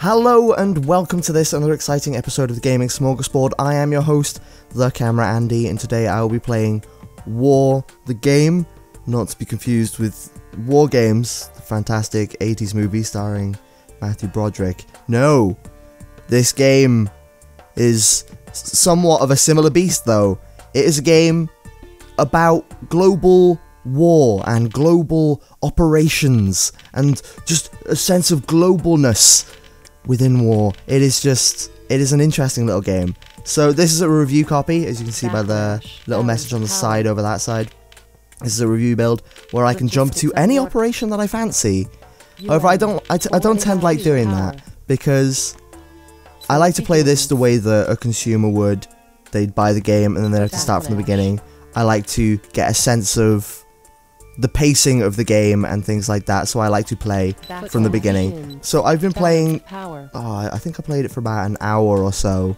Hello and welcome to this another exciting episode of the Gaming Smorgasbord. I am your host, the Camera Andy, and today I will be playing War the Game, not to be confused with War Games, the fantastic 80s movie starring Matthew Broderick. No, this game is somewhat of a similar beast though. It is a game about global war and global operations and just a sense of globalness within war. It is an interesting little game. So this is a review copy, as you can see by the little message on the side over that side. This is a review build where I can jump to any operation that I fancy. However, I don't tend to like doing that because I like to play this the way that a consumer would. They'd buy the game and then they'd have to start from the beginning. I like to get a sense of the pacing of the game and things like that, so I like to play from the beginning. So I've been playing, I think I played it for about an hour or so,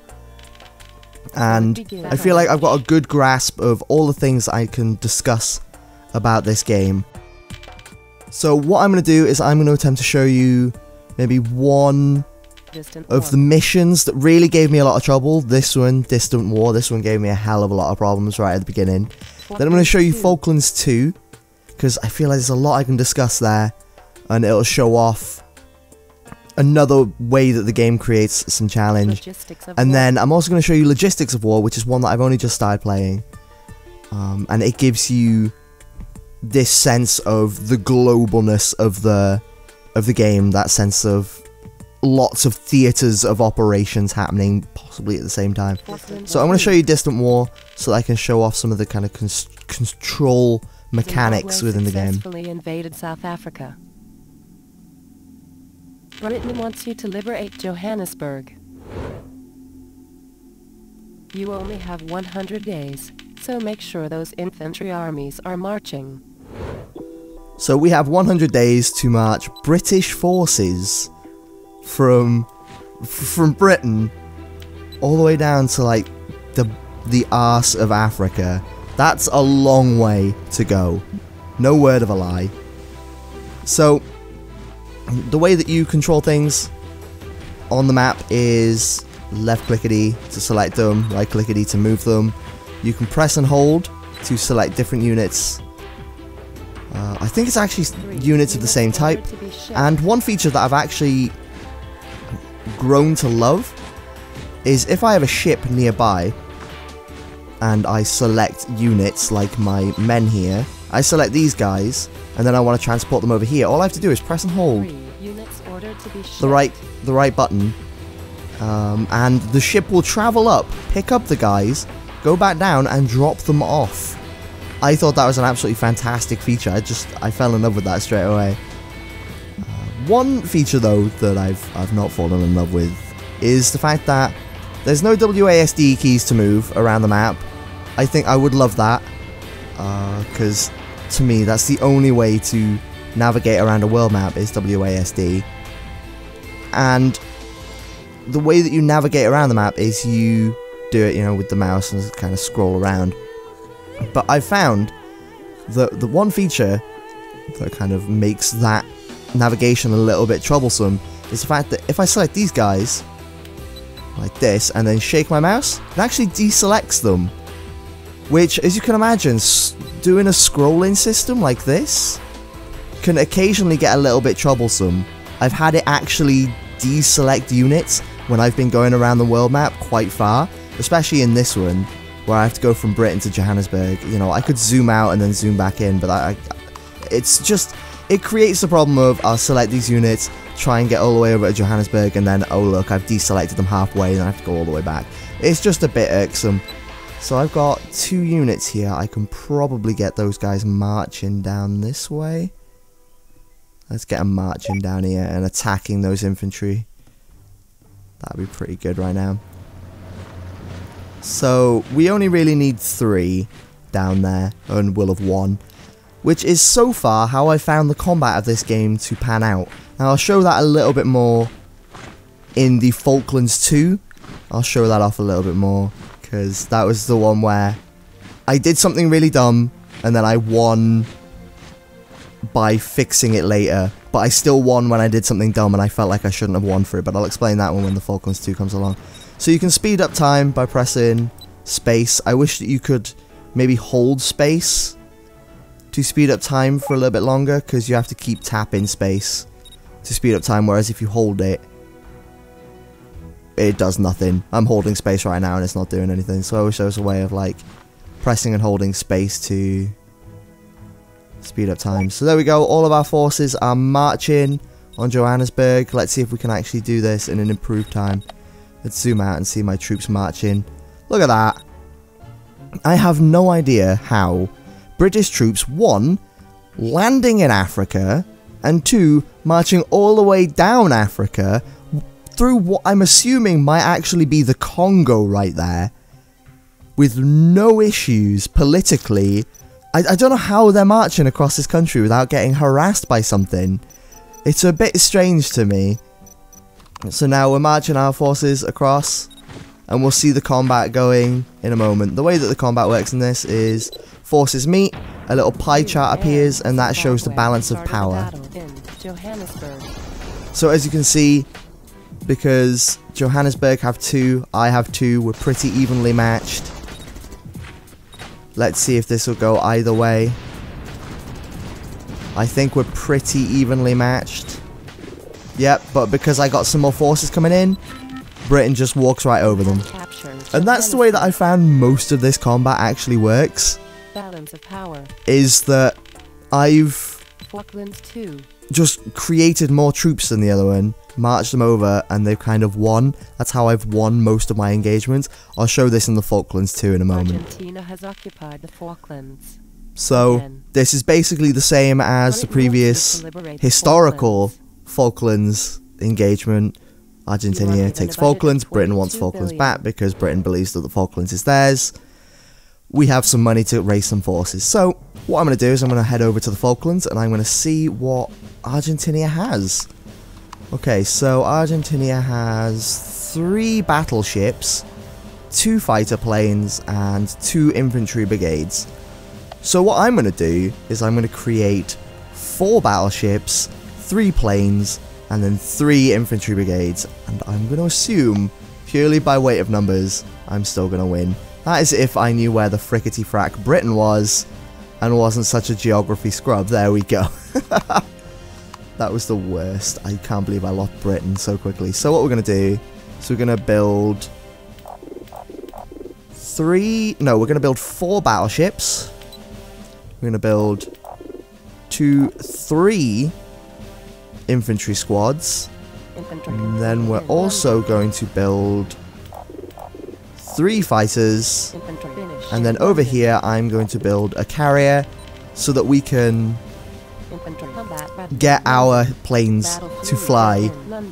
and I feel like I've got a good grasp of all the things I can discuss about this game. So what I'm going to do is I'm going to attempt to show you maybe one of the missions that really gave me a lot of trouble. This one, Distant War, this one gave me a hell of a lot of problems right at the beginning. Then I'm going to show you Falklands 2, because I feel like there's a lot I can discuss there, and it'll show off another way that the game creates some challenge. And then I'm also going to show you Logistics of War, which is one that I've only just started playing, and it gives you this sense of the globalness of the game, that sense of lots of theatres of operations happening possibly at the same time. So I'm going to show you Distant War so that I can show off some of the kind of control mechanics within the game. Successfully invaded South Africa. Britain wants you to liberate Johannesburg. You only have 100 days, so make sure those infantry armies are marching. So we have 100 days to march British forces from Britain all the way down to like the arse of Africa. That's a long way to go. No word of a lie. So, the way that you control things on the map is left clickety to select them, right clickety to move them. You can press and hold to select different units. I think it's actually units of the same type. And one feature that I've actually grown to love is if I have a ship nearby and I select units like my men here, I select these guys and then I want to transport them over here. All I have to do is press and hold the right button, and the ship will travel up, pick up the guys, go back down and drop them off. I thought that was an absolutely fantastic feature. I fell in love with that straight away. One feature though that I've not fallen in love with is the fact that there's no WASD keys to move around the map. I think I would love that, because to me that's the only way to navigate around a world map is WASD. And the way that you navigate around the map is you do it, with the mouse and kind of scroll around. But I found that the one feature that kind of makes that navigation a little bit troublesome is the fact that if I select these guys like this and then shake my mouse, it actually deselects them, which, as you can imagine, doing a scrolling system like this can occasionally get a little bit troublesome. I've had it actually deselect units when I've been going around the world map quite far, especially in this one where I have to go from Britain to Johannesburg. I could zoom out and then zoom back in, but it creates the problem of I'll select these units, try and get all the way over to Johannesburg, and then, oh look, I've deselected them halfway, and I have to go all the way back. It's just a bit irksome. So I've got 2 units here. I can probably get those guys marching down this way. Let's get them marching down here and attacking those infantry. That'd be pretty good right now. So we only really need 3 down there, and we'll have 1. Which is so far how I found the combat of this game to pan out. Now I'll show that a little bit more in the Falklands 2. I'll show that off a little bit more, because that was the one where I did something really dumb and then I won by fixing it later. But I still won when I did something dumb and I felt like I shouldn't have won for it. But I'll explain that when the Falklands 2 comes along. So you can speed up time by pressing space. I wish that you could maybe hold space to speed up time for a little bit longer, because you have to keep tapping space to speed up time, whereas if you hold it, it does nothing. I'm holding space right now and it's not doing anything, so I wish there was a way of like pressing and holding space to speed up time. So there we go, all of our forces are marching on Johannesburg. Let's see if we can actually do this in an improved time. Let's zoom out and see my troops marching. Look at that. I have no idea how British troops, 1, landing in Africa, and 2, marching all the way down Africa through what I'm assuming might actually be the Congo right there, with no issues politically. I don't know how they're marching across this country without getting harassed by something. It's a bit strange to me. So now we're marching our forces across, and we'll see the combat going in a moment. The way that the combat works in this is forces meet, a little pie chart appears, and that shows the balance of power. So as you can see, because Johannesburg have 2, I have 2, we're pretty evenly matched. Let's see if this will go either way. I think we're pretty evenly matched. Yep, but because I got some more forces coming in, Britain just walks right over them. And that's the way that I found most of this combat actually works. Balance of power. Is that I've Falklands 2. just created more troops than the other one, marched them over, and they've kind of won. That's how I've won most of my engagements. I'll show this in the Falklands 2 in a moment. Argentina has occupied the Falklands. So, Again. this is basically the same as the previous historical Falklands engagement. Argentina takes Falklands, Britain wants Falklands back because Britain believes that the Falklands is theirs. We have some money to raise some forces. So, what I'm going to do is I'm going to head over to the Falklands and I'm going to see what Argentina has. Okay, so Argentina has 3 battleships, 2 fighter planes, and 2 infantry brigades. So what I'm going to do is I'm going to create 4 battleships, 3 planes, and then 3 infantry brigades. And I'm going to assume, purely by weight of numbers, I'm still going to win. That is if I knew where the frickety frack Britain was, and wasn't such a geography scrub. There we go. That was the worst. I can't believe I lost Britain so quickly. So what we're going to do is we're going to build 4 battleships. We're going to build 3 infantry squads. And then we're also going to build 3 fighters. And then over here I'm going to build a carrier so that we can get our planes to fly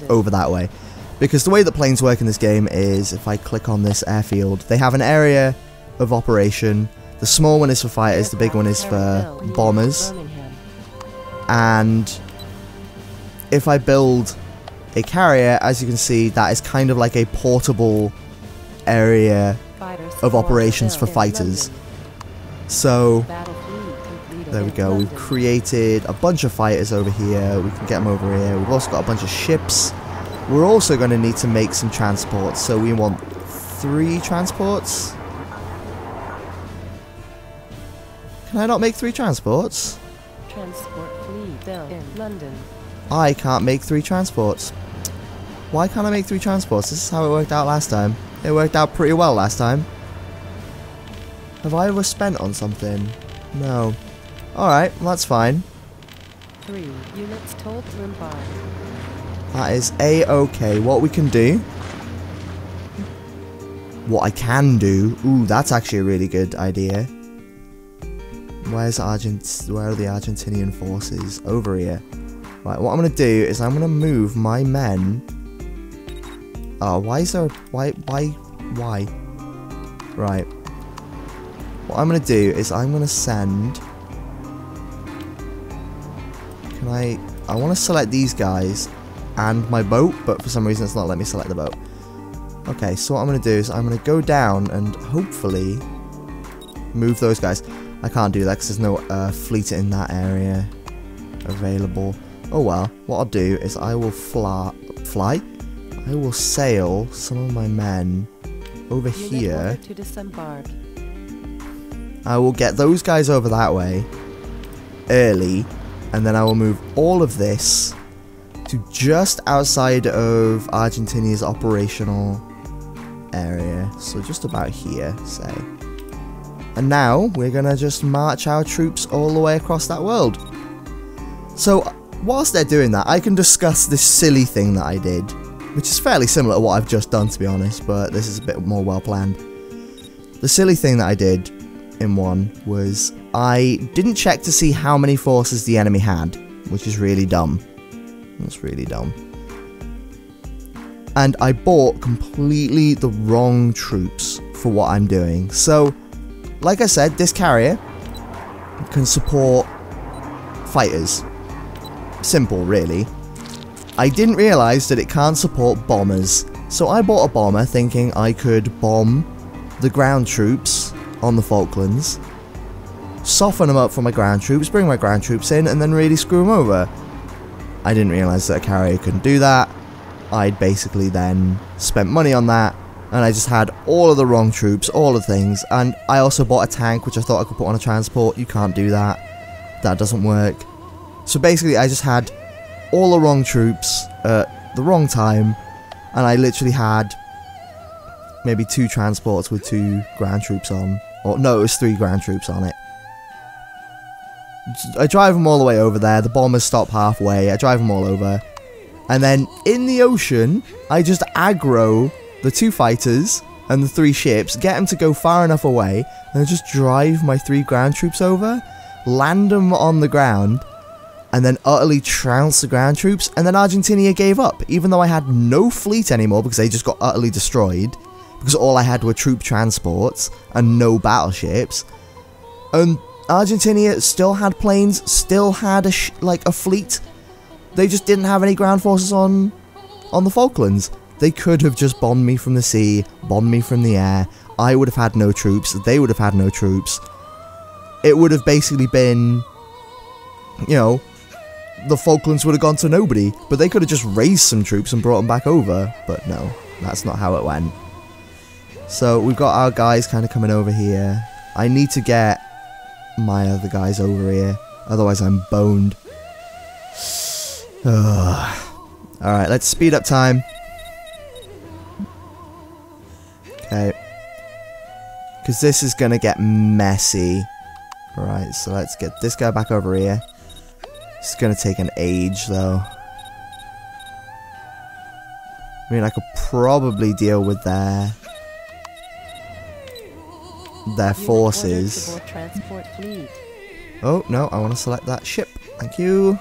over that way. Because the way that planes work in this game is, if I click on this airfield, they have an area of operation. The small one is for fighters, the big one is for bombers. And if I build a carrier, as you can see, that is kind of like a portable area of operations for fighters. So there we go, we've created a bunch of fighters over here, we can get them over here. We've also got a bunch of ships. We're also going to need to make some transports, so we want 3 transports. Can I not make 3 transports? Transport fleet built in London. I can't make 3 transports. Why can't I make 3 transports? This is how it worked out last time. It worked out pretty well last time. Have I overspent on something? No. Alright, well that's fine. 3 units told to embark. That is a-okay. What we can do... What I can do... Ooh, that's actually a really good idea. Where are the Argentinian forces? Over here. Right, what I'm going to do is I'm going to move my men... Oh, why is there... Why? Right. What I'm going to do is I'm going to send... I want to select these guys and my boat, but for some reason it's not letting me select the boat. Okay, so what I'm going to do is I'm going to go down and hopefully move those guys. I can't do that because there's no fleet in that area. available. Oh well, what I'll do is I will fly? I will sail some of my men over here. To disembark. I will get those guys over that way early, and then I will move all of this to just outside of Argentinia's operational area, so just about here, say. And now we're gonna just march our troops all the way across that world. So whilst they're doing that, I can discuss this silly thing that I did, which is fairly similar to what I've just done, to be honest, but this is a bit more well planned. The silly thing that I did in one was I didn't check to see how many forces the enemy had, which is really dumb. That's really dumb. And I bought completely the wrong troops for what I'm doing. So, like I said, this carrier can support fighters. Simple, really. I didn't realise that it can't support bombers. So I bought a bomber thinking I could bomb the ground troops on the Falklands, soften them up for my ground troops, bring my ground troops in, and then really screw them over. I didn't realise that a carrier couldn't do that. I'd basically then spent money on that, and I just had all of the wrong troops, all the things, and I also bought a tank which I thought I could put on a transport. You can't do that. That doesn't work. So basically I just had all the wrong troops at the wrong time, and I literally had maybe 2 transports with 2 ground troops on. Or no, it was 3 ground troops on it. I drive them all the way over there, the bombers stop halfway, I drive them all over. And then in the ocean, I just aggro the 2 fighters and the 3 ships, get them to go far enough away, and I just drive my 3 ground troops over, land them on the ground, and then utterly trounce the ground troops, and then Argentina gave up, even though I had no fleet anymore because they just got utterly destroyed, because all I had were troop transports and no battleships. And Argentina still had planes, still had a fleet. They just didn't have any ground forces on the Falklands. They could have just bombed me from the sea, bombed me from the air. I would have had no troops, they would have had no troops. It would have basically been, you know, the Falklands would have gone to nobody, but they could have just raised some troops and brought them back over. But no, that's not how it went. So we've got our guys kind of coming over here. I need to get my other guys over here, otherwise I'm boned. Alright, let's speed up time. Okay. Because this is going to get messy. Alright, so let's get this guy back over here. It's going to take an age, though. I mean, I could probably deal with their forces. Oh, no, I want to select that ship. Thank you.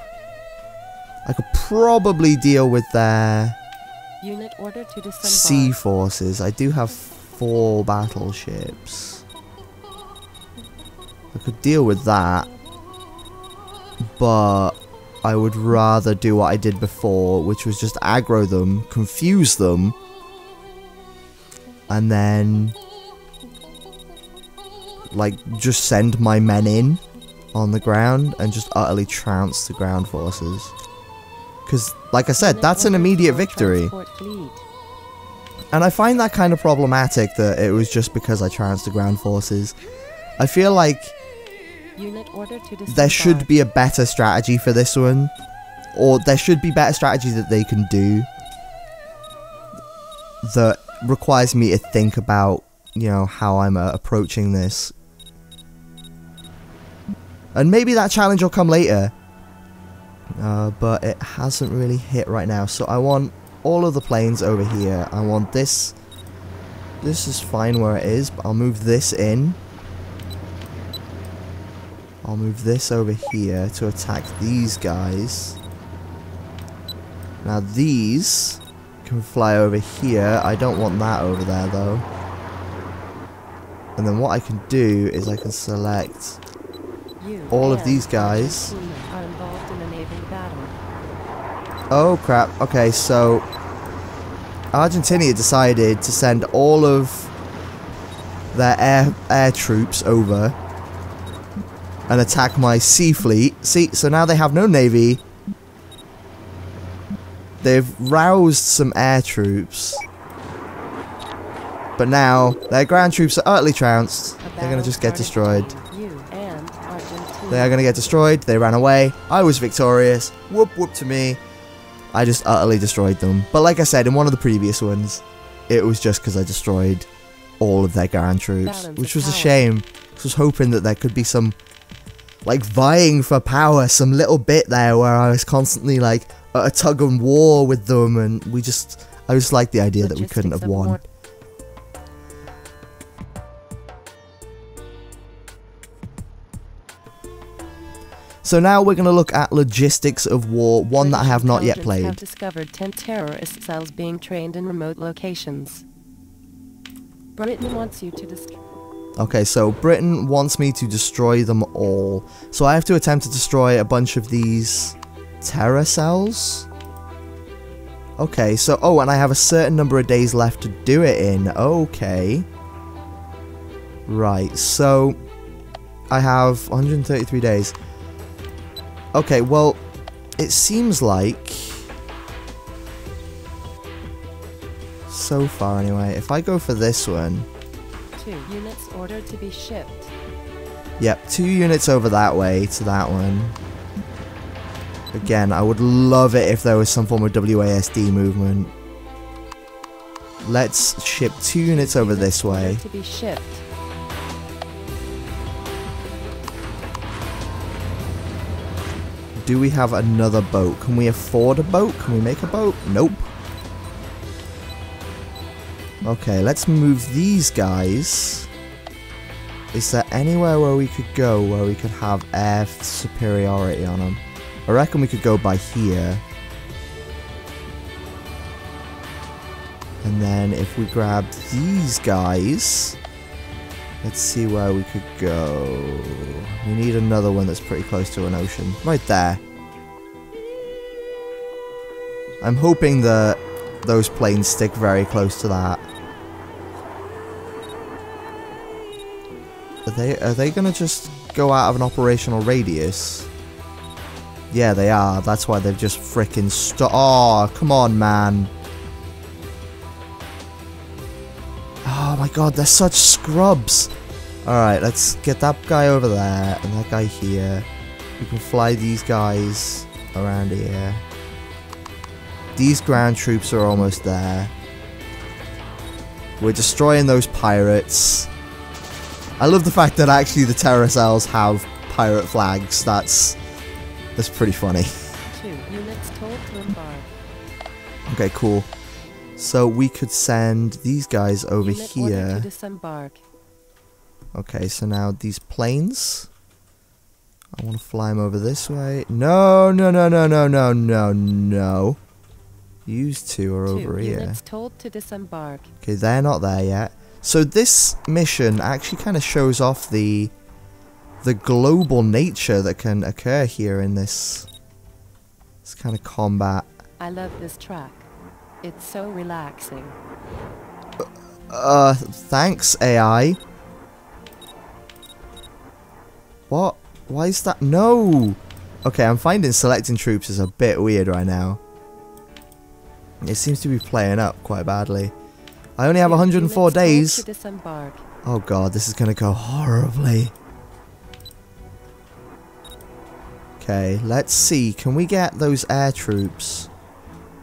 I could probably deal with their unit order to disembark. Sea forces. I do have 4 battleships. I could deal with that, but I would rather do what I did before, which was just aggro them, confuse them, and then like just send my men in on the ground and just utterly trounce the ground forces. Because, like I said, that's an immediate victory. And I find that kind of problematic that it was just because I trounced the ground forces. I feel like there should be a better strategy for this one. Or there should be better strategy that they can do that requires me to think about, you know, how I'm approaching this. And maybe that challenge will come later. But it hasn't really hit right now. So I want all of the planes over here. I want this. This is fine where it is, but I'll move this in. I'll move this over here to attack these guys. Now these can fly over here. I don't want that over there though. And then what I can do is I can select all of these guys. Oh crap, okay, so Argentina decided to send all of their air troops over, and attack my sea fleet. See, so now they have no navy. They've roused some air troops. But now, their ground troops are utterly trounced. They're going to just get destroyed. They are going to get destroyed. They ran away. I was victorious. Whoop whoop to me. I just utterly destroyed them. But like I said, in one of the previous ones, it was just because I destroyed all of their ground troops. Which was a shame. I was hoping that there could be some, like, vying for power. Some little bit there where I was constantly, like, at a tug of war with them. And I just liked the idea that we couldn't have won. So now we're going to look at Logistics of War, one that I have not yet played. Have discovered 10 terrorist cells being trained in remote locations. Britain wants you to destroy. Okay, so Britain wants me to destroy them all. So I have to attempt to destroy a bunch of these terror cells. Okay, so, oh, and I have a certain number of days left to do it in. Okay. Right, so I have 133 days. Okay, well, it seems like, so far anyway, if I go for this one. 2 units ordered to be shipped. Yep, 2 units over that way to that one. Again, I would love it if there was some form of WASD movement. Let's ship 2 units over this way. To be shipped. Do we have another boat? Can we afford a boat? Can we make a boat? Nope. Okay, let's move these guys. Is there anywhere where we could go where we could have air superiority on them? I reckon we could go by here. And then if we grab these guys, let's see where we could go. We need another one that's pretty close to an ocean. Right there. I'm hoping that those planes stick very close to that. Are they gonna just go out of an operational radius? Yeah, they are. That's why they've just frickin' oh, come on, man. Oh my god, they're such scrubs. Alright, let's get that guy over there and that guy here. We can fly these guys around here. These ground troops are almost there. We're destroying those pirates. I love the fact that actually the terror cells have pirate flags. That's pretty funny. 2 units told to embark. Okay, cool. So we could send these guys over Unit here. ordered to disembark. Okay, so now these planes. I want to fly them over this way. No, no, no, no, no, no, no, no. These 2 are over here. 2 units told to disembark. Okay, they're not there yet. So this mission actually kind of shows off the global nature that can occur here in this kind of combat. I love this track. It's so relaxing. Thanks, AI. What? Why is that? No! Okay, I'm finding selecting troops is a bit weird right now. It seems to be playing up quite badly. I only have 104 days. Oh god, this is gonna go horribly. Okay, let's see. Can we get those air troops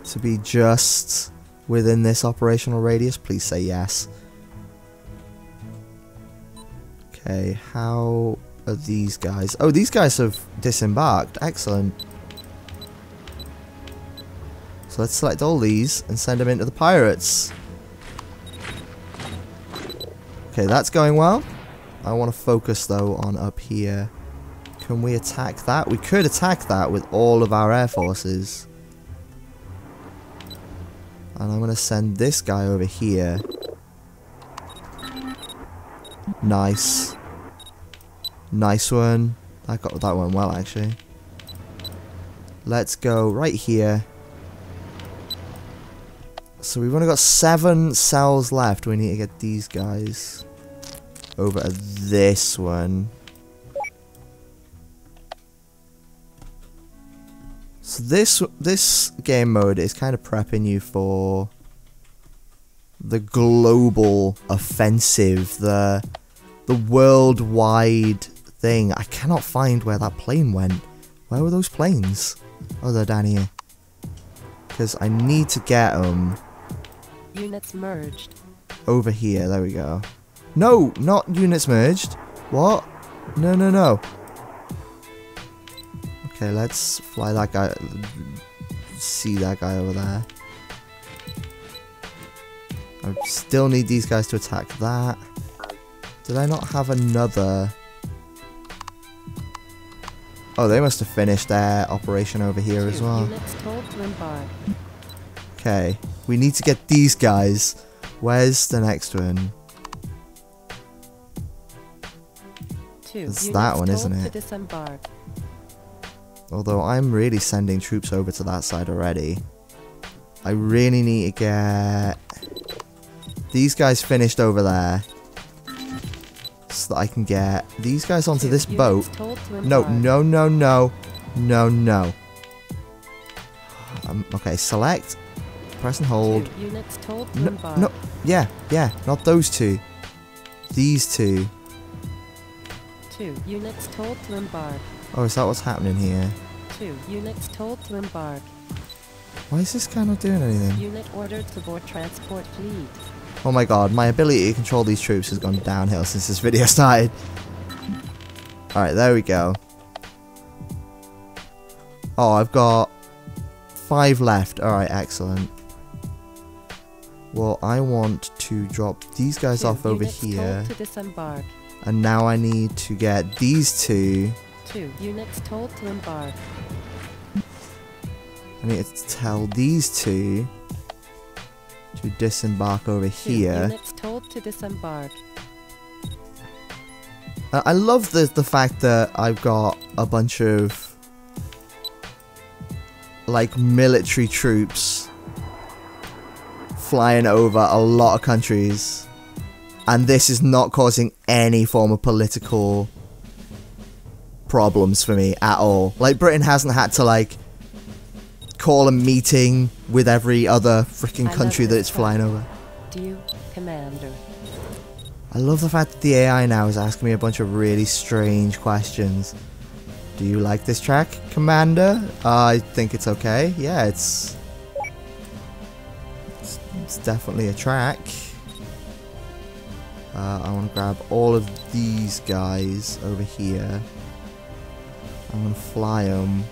to be just within this operational radius? Please say yes. Okay, how are these guys? Oh, these guys have disembarked. Excellent. So let's select all these and send them into the pirates. Okay, that's going well. I want to focus though on up here. Can we attack that? We could attack that with all of our air forces. And I'm going to send this guy over here. Nice. Nice one. That went well actually. Let's go right here. So we've only got 7 cells left. We need to get these guys over to this one. So this game mode is kind of prepping you for the global offensive, the worldwide thing. I cannot find where that plane went. Where were those planes? Oh, they're down here. Because I need to get them. Units merged. Over here, there we go. No, not units merged. What? No, no, no. Okay, let's fly that guy. See that guy over there. I still need these guys to attack that. Did I not have another? Oh, they must have finished their operation over here as well. Units told to embark. Okay, we need to get these guys. Where's the next one? It's that one, isn't it? To disembark. Although I'm really sending troops over to that side already. I really need to get these guys finished over there. So that I can get these guys onto this boat. No, no, no, no. No, no. Okay, select. Press and hold. Units told to No, embark. no, yeah, not those two. These two. 2 units told to embark. Oh, is that what's happening here? 2 units told to embark. Why is this guy not doing anything? Unit ordered to board transport fleet. Oh my god, my ability to control these troops has gone downhill since this video started. Alright, there we go. Oh, I've got 5 left. Alright, excellent. Well, I want to drop these guys off over here. Told to disembark. And now I need to get these two. 2 units told to embark. I need to tell these two to disembark over 2 here. units told to disembark. I love the fact that I've got a bunch of like military troops flying over a lot of countries, and this is not causing any form of political problems for me at all. Like, Britain hasn't had to like call a meeting with every other freaking country that it's flying over. Do you, Commander? I love the fact that the AI now is asking me a bunch of really strange questions. Do you like this track, Commander? I think it's okay. Yeah, it's definitely a track. I want to grab all of these guys over here. I'm going to fly them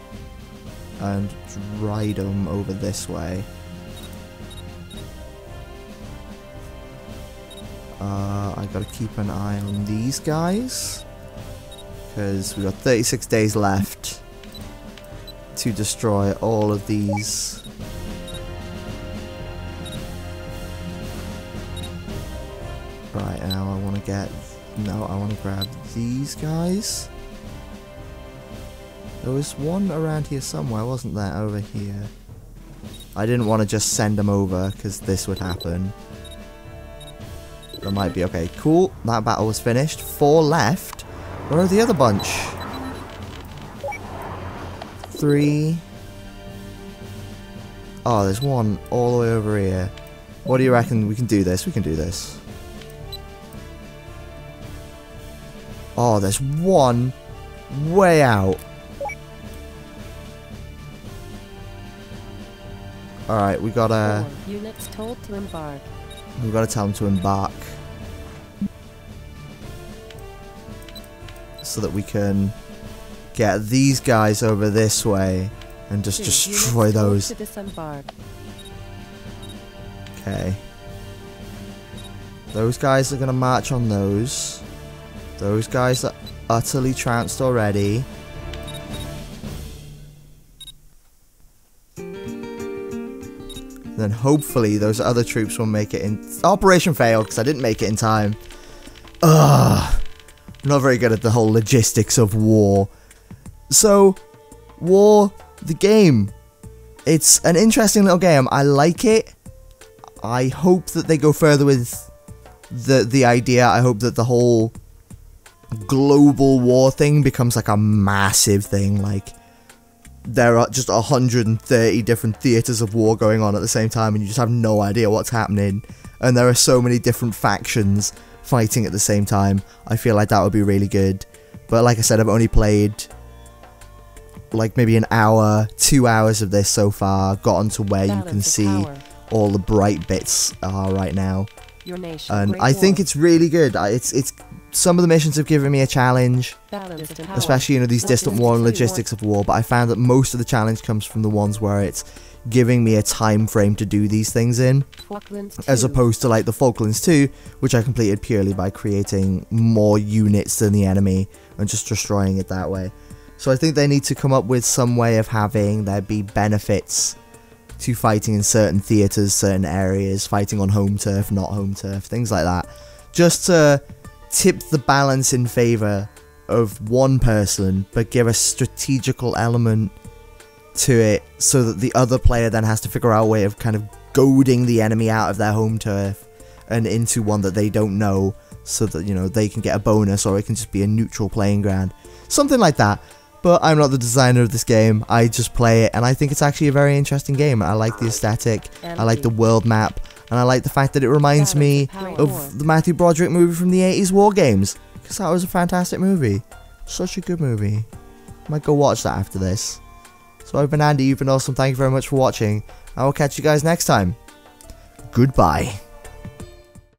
and ride them over this way. I gotta keep an eye on these guys, because we've got 36 days left to destroy all of these. Right, now I want to get... No, I want to grab these guys. There was one around here somewhere, wasn't there? Over here. I didn't want to just send them over, because this would happen. There might be. Okay, cool. That battle was finished. 4 left. Where are the other bunch? 3. Oh, there's one all the way over here. What do you reckon? We can do this. We can do this. Oh, there's one way out. Alright, we gotta... 4 units told to embark. We've got to tell them to embark. So that we can get these guys over this way and just 2 destroy units told those. to disembark. Okay. Those guys are going to march on those. Those guys are utterly trounced already. Then hopefully those other troops will make it in. Operation failed because I didn't make it in time. Ugh. I'm not very good at the whole logistics of war. So, War, the game. It's an interesting little game. I like it. I hope that they go further with the idea. I hope that the whole global war thing becomes like a massive thing. Like, there are just 130 different theatres of war going on at the same time, and you just have no idea what's happening. And there are so many different factions fighting at the same time. I feel like that would be really good. But like I said, I've only played like maybe an hour, 2 hours of this so far. Gotten to where you can see all the bright bits are right now. Your nation, and I think it's really good. It's some of the missions have given me a challenge, especially, you know, these distant war and logistics of war, but I found that most of the challenge comes from the ones where it's giving me a time frame to do these things in, as opposed to like the Falklands 2, which I completed purely by creating more units than the enemy and just destroying it that way. So I think they need to come up with some way of having there be benefits to fighting in certain theatres, certain areas, fighting on home turf, not home turf, things like that, just to tip the balance in favour of one person, but give a strategical element to it, so that the other player then has to figure out a way of kind of goading the enemy out of their home turf and into one that they don't know, so that, you know, they can get a bonus, or it can just be a neutral playing ground, something like that. But I'm not the designer of this game, I just play it, and I think it's actually a very interesting game. I like the aesthetic, I like the world map, and I like the fact that it reminds me of the Matthew Broderick movie from the 80s War Games, because that was a fantastic movie. Such a good movie. I might go watch that after this. So I've been Andy, you've been awesome, thank you very much for watching. I will catch you guys next time. Goodbye.